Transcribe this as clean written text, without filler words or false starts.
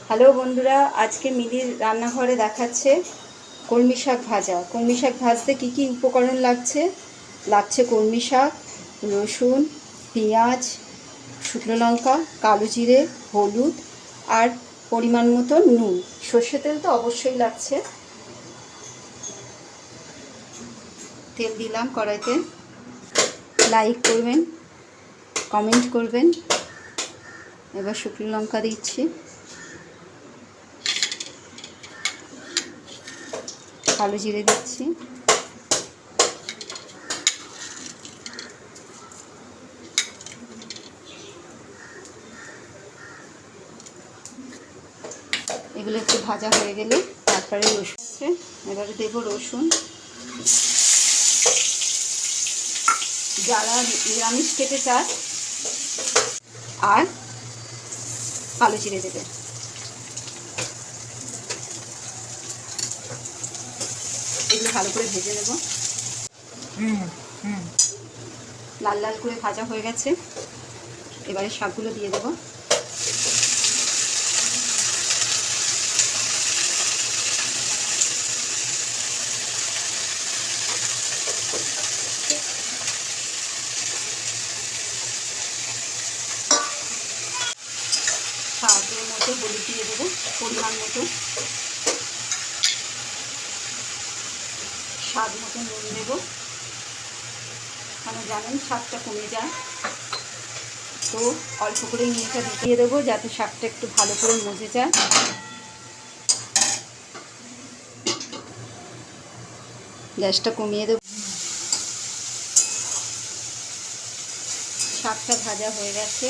Hello বন্ধুরা, আজকে মিলির রান্নাঘরে দেখাচ্ছে কলমি শাক ভাজা। কলমি শাক ভাজতে কী কী উপকরণ লাগছে কলমি শাক, রসুন, পেঁয়াজ, শুকনো লঙ্কা, কালো জিরে, হলুদ আর পরিমাণ মতো নুন। সর্ষে তেল তো অবশ্যই লাগছে। তেল দিলাম কড়াইতে। লাইক করবেন, কমেন্ট করবেন। এবার শুকনো লঙ্কা দিচ্ছি, কালো জিরে দিচ্ছি, এগুলো একটু ভাজা হয়ে গেলে তারপরে রসুন আছে, এবারে দেবো রসুন। যারা নিরামিষ খেতে চায় আর কালো জিরে দেবে। এগুলো ভালো করে ভেজে নেব। লাল লাল করে ভাজা হয়ে গেছে, এবারে শাকগুলো দিয়ে দেবো। শাকের মতো হলুদ দিয়ে দেবো পরিমাণ মতো, স্বাদ মতো নুন দেবো, মানে জানেন স্বাদটা কমে যায়, তো অল্প করে নুনটা দিয়ে দেবো যাতে শাকটা একটু ভালো করে মজে যায়। গ্যাসটা কমিয়ে দেবো। শাকটা ভাজা হয়ে গেছে,